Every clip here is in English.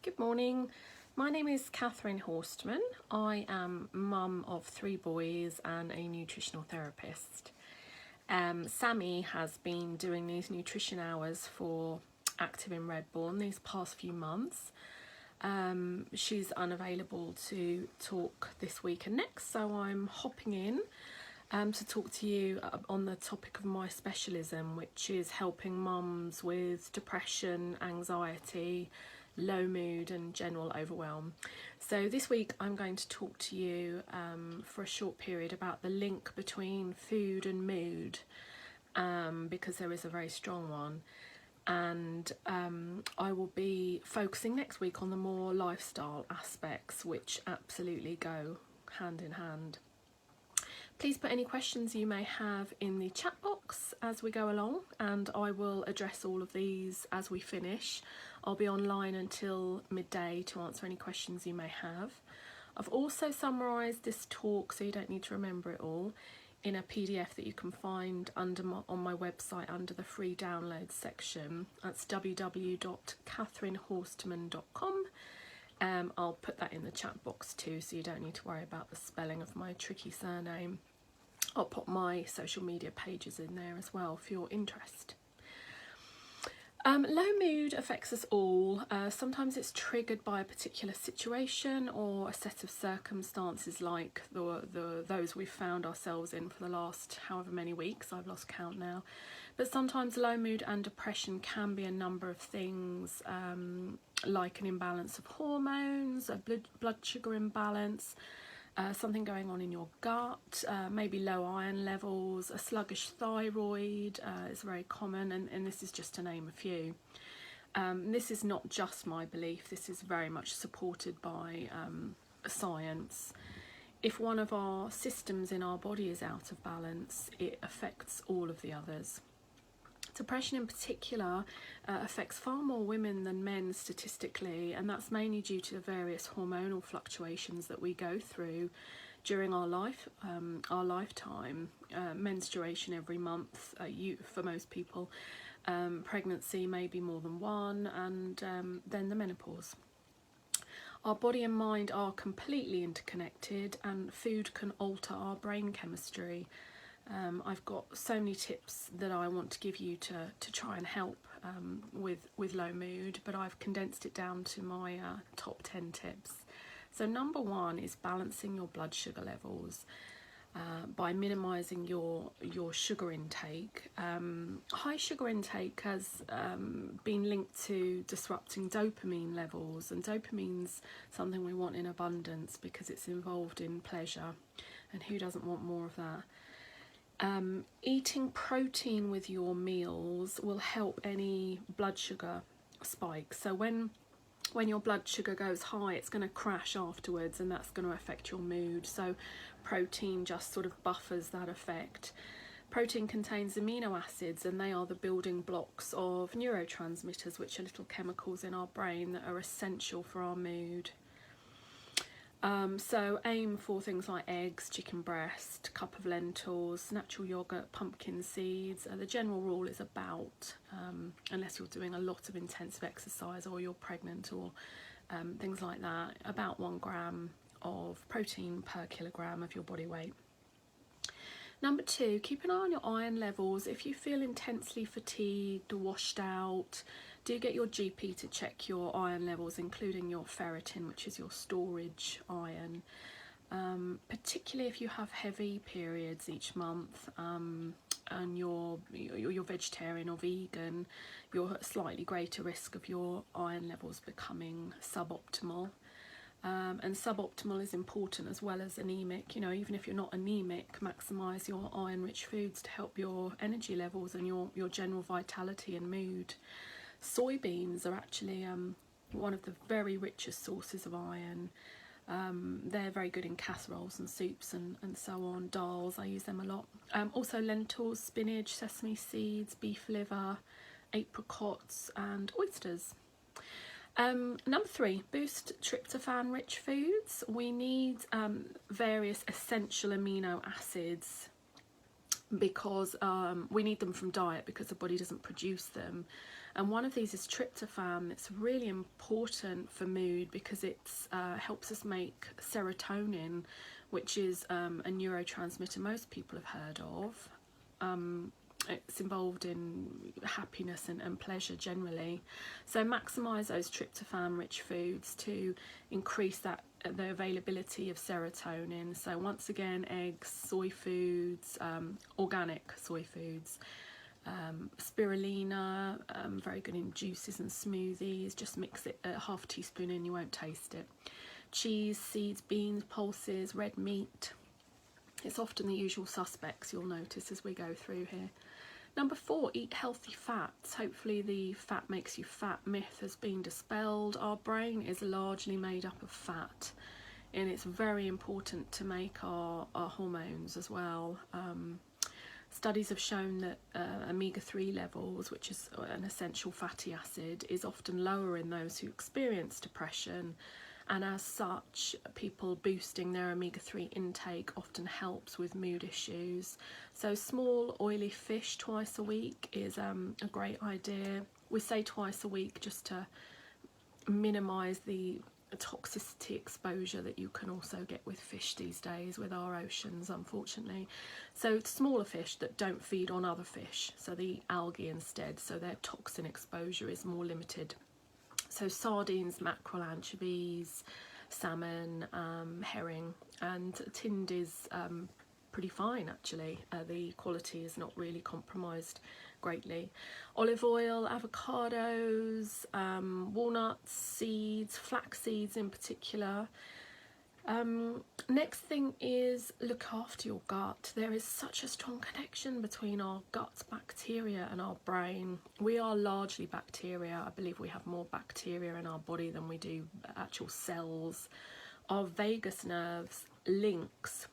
Good morning. My name is Katherine Horstman. I am mum of 3 boys and a nutritional therapist. Sammy has been doing these nutrition hours for Active in Redbourne these past few months. She's unavailable to talk this week and next, so I'm hopping in to talk to you on the topic of my specialism, which is helping mums with depression, anxiety, low mood and general overwhelm. So this week I'm going to talk to you for a short period about the link between food and mood, because there is a very strong one. And I will be focusing next week on the more lifestyle aspects, which absolutely go hand in hand. Please put any questions you may have in the chat box as we go along, and I will address all of these as we finish. I'll be online until midday to answer any questions you may have. I've also summarised this talk, so you don't need to remember it all, in a PDF that you can find on my website under the free downloads section. That's www.katherinehorstman.com. I'll put that in the chat box too, so you don't need to worry about the spelling of my tricky surname. I'll put my social media pages in there as well for your interest. Low mood affects us all. Sometimes it's triggered by a particular situation or a set of circumstances like those we've found ourselves in for the last however many weeks. I've lost count now. But sometimes low mood and depression can be a number of things, like an imbalance of hormones, a blood sugar imbalance, something going on in your gut, maybe low iron levels, a sluggish thyroid is very common, and this is just to name a few. This is not just my belief, this is very much supported by science. If one of our systems in our body is out of balance, it affects all of the others. Depression in particular affects far more women than men statistically, and that's mainly due to the various hormonal fluctuations that we go through during our lifetime. Menstruation every month, for most people, pregnancy maybe more than one, and then the menopause. Our body and mind are completely interconnected, and food can alter our brain chemistry. I've got so many tips that I want to give you to try and help with low mood, but I've condensed it down to my top 10 tips. So number 1 is balancing your blood sugar levels by minimising your sugar intake. High sugar intake has been linked to disrupting dopamine levels, and dopamine's something we want in abundance because it's involved in pleasure, and who doesn't want more of that? Eating protein with your meals will help any blood sugar spike. So when your blood sugar goes high, it's going to crash afterwards, and that's going to affect your mood. So protein just sort of buffers that effect. Protein contains amino acids, and they are the building blocks of neurotransmitters, which are little chemicals in our brain that are essential for our mood. So aim for things like eggs, chicken breast, cup of lentils, natural yogurt, pumpkin seeds. The general rule is about, unless you're doing a lot of intensive exercise or you're pregnant or things like that, about 1 gram of protein per kilogram of your body weight. Number 2, keep an eye on your iron levels. If you feel intensely fatigued or washed out, do get your GP to check your iron levels, including your ferritin, which is your storage iron. Particularly if you have heavy periods each month, and you're vegetarian or vegan, you're at slightly greater risk of your iron levels becoming suboptimal. And suboptimal is important as well as anemic. You know, even if you're not anemic, maximise your iron-rich foods to help your energy levels and your general vitality and mood. Soybeans are actually one of the very richest sources of iron. They're very good in casseroles and soups and so on. Dals, I use them a lot. Also lentils, spinach, sesame seeds, beef liver, apricots and oysters. Number 3, boost tryptophan-rich foods. We need various essential amino acids because we need them from diet because the body doesn't produce them. and one of these is tryptophan. It's really important for mood because it helps us make serotonin, which is a neurotransmitter most people have heard of. It's involved in happiness and pleasure generally. So maximise those tryptophan rich foods to increase the availability of serotonin. So once again, eggs, soy foods, organic soy foods, spirulina, very good in juices and smoothies. Just mix it a half teaspoon in, you won't taste it. Cheese, seeds, beans, pulses, red meat. It's often the usual suspects you'll notice as we go through here. Number 4, eat healthy fats. Hopefully the fat makes you fat myth has been dispelled. Our brain is largely made up of fat, and it's very important to make our hormones as well. Studies have shown that omega-3 levels, which is an essential fatty acid, is often lower in those who experience depression, and as such, people boosting their omega-3 intake often helps with mood issues. So small oily fish twice a week is a great idea. We say twice a week just to minimise the toxicity exposure that you can also get with fish these days with our oceans, unfortunately. So smaller fish that don't feed on other fish, so they eat algae instead, so their toxin exposure is more limited. So sardines, mackerel, anchovies, salmon, herring, and tinned is pretty fine actually. The quality is not really compromised greatly. Olive oil, avocados, walnuts, seeds, flax seeds in particular. Next thing is look after your gut. There is such a strong connection between our gut bacteria and our brain. We are largely bacteria. I believe we have more bacteria in our body than we do actual cells. Our vagus nerves links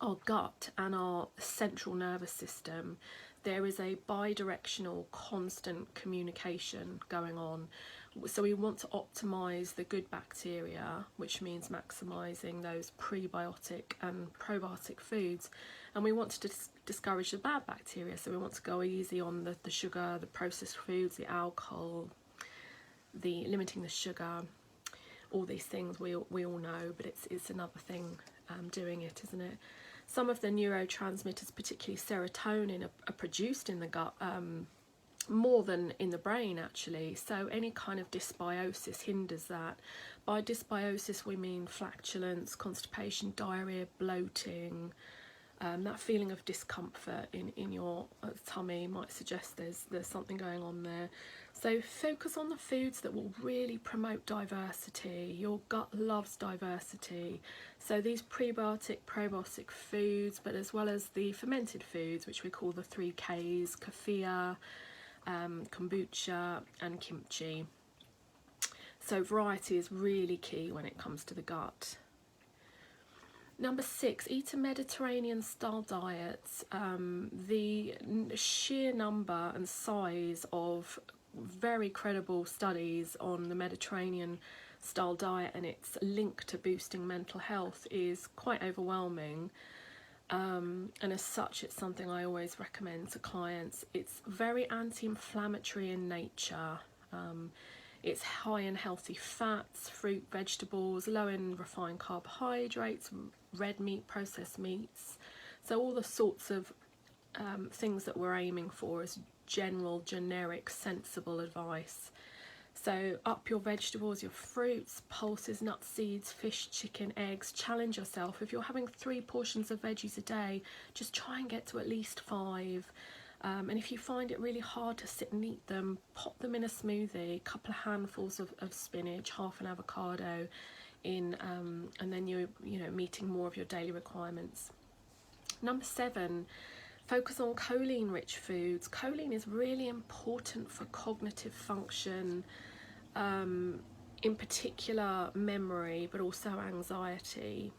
our gut and our central nervous system. There is a bi-directional constant communication going on. So we want to optimise the good bacteria, which means maximising those prebiotic and probiotic foods, and we want to discourage the bad bacteria. So we want to go easy on the sugar, the processed foods, the alcohol, the limiting the sugar, all these things we all know, but it's another thing doing it, isn't it? Some of the neurotransmitters, particularly serotonin, are produced in the gut more than in the brain actually, so any kind of dysbiosis hinders that. By dysbiosis we mean flatulence, constipation, diarrhea, bloating. That feeling of discomfort in your tummy might suggest there's something going on there. So focus on the foods that will really promote diversity. Your gut loves diversity. So these prebiotic, probiotic foods, but as well as the fermented foods, which we call the 3 Ks, kefir, kombucha and kimchi. So variety is really key when it comes to the gut. Number 6, eat a Mediterranean style diet. The sheer number and size of very credible studies on the Mediterranean style diet and its link to boosting mental health is quite overwhelming. And as such, it's something I always recommend to clients. It's very anti-inflammatory in nature. It's high in healthy fats, fruit, vegetables, low in refined carbohydrates, red meat, processed meats. So all the sorts of things that we're aiming for as general, generic, sensible advice. So up your vegetables, your fruits, pulses, nuts, seeds, fish, chicken, eggs. Challenge yourself. If you're having 3 portions of veggies a day, just try and get to at least 5. And if you find it really hard to sit and eat them, pop them in a smoothie, a couple of handfuls of spinach, half an avocado in, and then you're meeting more of your daily requirements. Number 7, focus on choline-rich foods. Choline is really important for cognitive function, in particular memory, but also anxiety.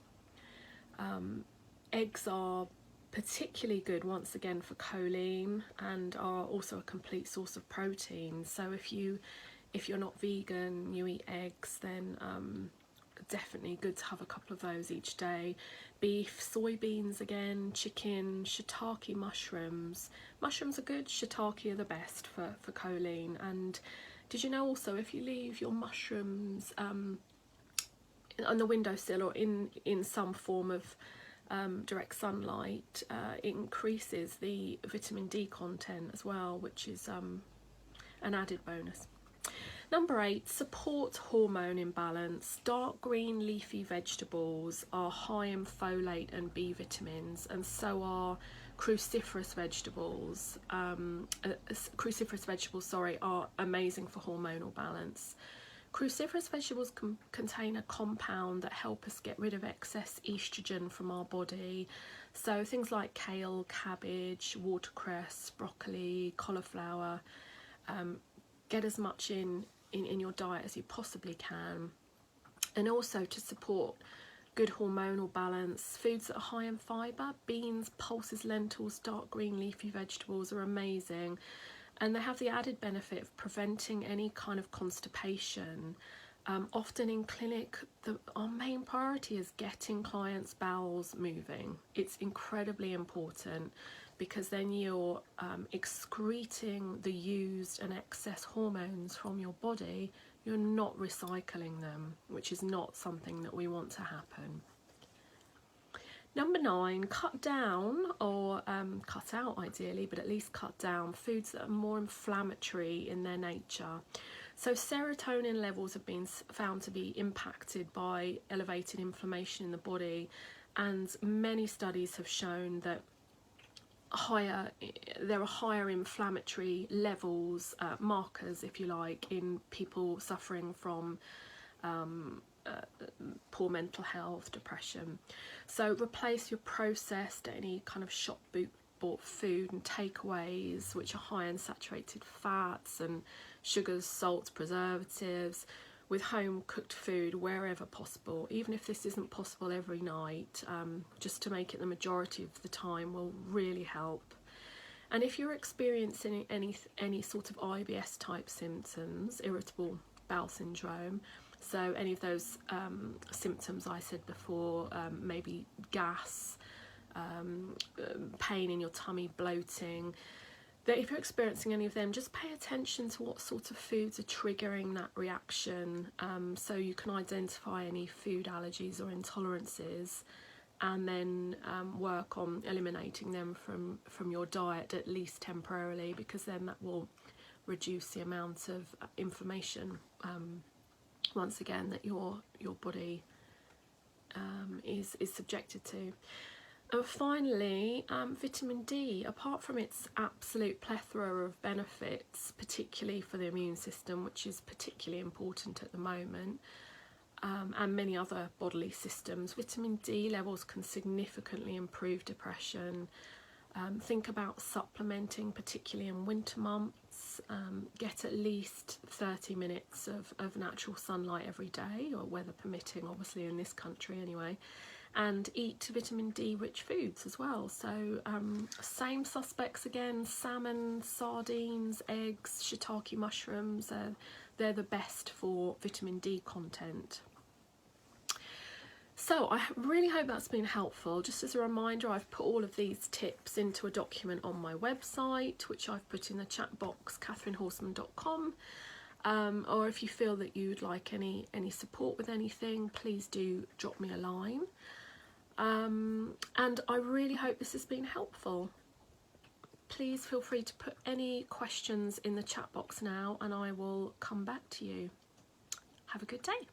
Eggs are particularly good once again for choline and are also a complete source of protein. So if you're not vegan, you eat eggs, then definitely good to have a couple of those each day. Beef, soybeans again, chicken, shiitake mushrooms. Mushrooms are good, shiitake are the best for choline. And did you know also, if you leave your mushrooms on the windowsill or in some form of direct sunlight, it increases the vitamin D content as well, which is an added bonus. Number 8, support hormone imbalance. Dark green leafy vegetables are high in folate and B vitamins, and so are cruciferous vegetables. Cruciferous vegetables, are amazing for hormonal balance. Cruciferous vegetables contain a compound that help us get rid of excess estrogen from our body. So things like kale, cabbage, watercress, broccoli, cauliflower. Get as much in your diet as you possibly can. And also to support good hormonal balance, foods that are high in fibre, beans, pulses, lentils, dark green leafy vegetables are amazing. And they have the added benefit of preventing any kind of constipation. Often in clinic, our main priority is getting clients' bowels moving. It's incredibly important, because then you're excreting the used and excess hormones from your body. You're not recycling them, which is not something that we want to happen. Number 9, cut down, or cut out ideally, but at least cut down foods that are more inflammatory in their nature. So serotonin levels have been found to be impacted by elevated inflammation in the body, and many studies have shown that there are higher inflammatory levels, markers if you like, in people suffering from poor mental health, depression. So replace your processed, any kind of shop bought food and takeaways which are high in saturated fats and sugars, salts, preservatives, with home cooked food wherever possible. Even if this isn't possible every night, just to make it the majority of the time will really help. And if you're experiencing any sort of IBS type symptoms, irritable bowel syndrome, so any of those symptoms I said before, maybe gas, pain in your tummy, bloating, that if you're experiencing any of them, just pay attention to what sort of foods are triggering that reaction, so you can identify any food allergies or intolerances, and then work on eliminating them from your diet, at least temporarily, because then that will reduce the amount of inflammation, once again, that your body is subjected to. And finally, vitamin D, apart from its absolute plethora of benefits, particularly for the immune system, which is particularly important at the moment, and many other bodily systems, vitamin D levels can significantly improve depression. Think about supplementing, particularly in winter months. Get at least 30 minutes of natural sunlight every day, or weather permitting, obviously in this country anyway. And eat vitamin D rich foods as well. So same suspects again: salmon, sardines, eggs, shiitake mushrooms. They're the best for vitamin D content. So I really hope that's been helpful. Just as a reminder, I've put all of these tips into a document on my website, which I've put in the chat box, katherinehorseman.com. Or if you feel that you'd like any support with anything, please do drop me a line. And I really hope this has been helpful. Please feel free to put any questions in the chat box now, and I will come back to you. Have a good day.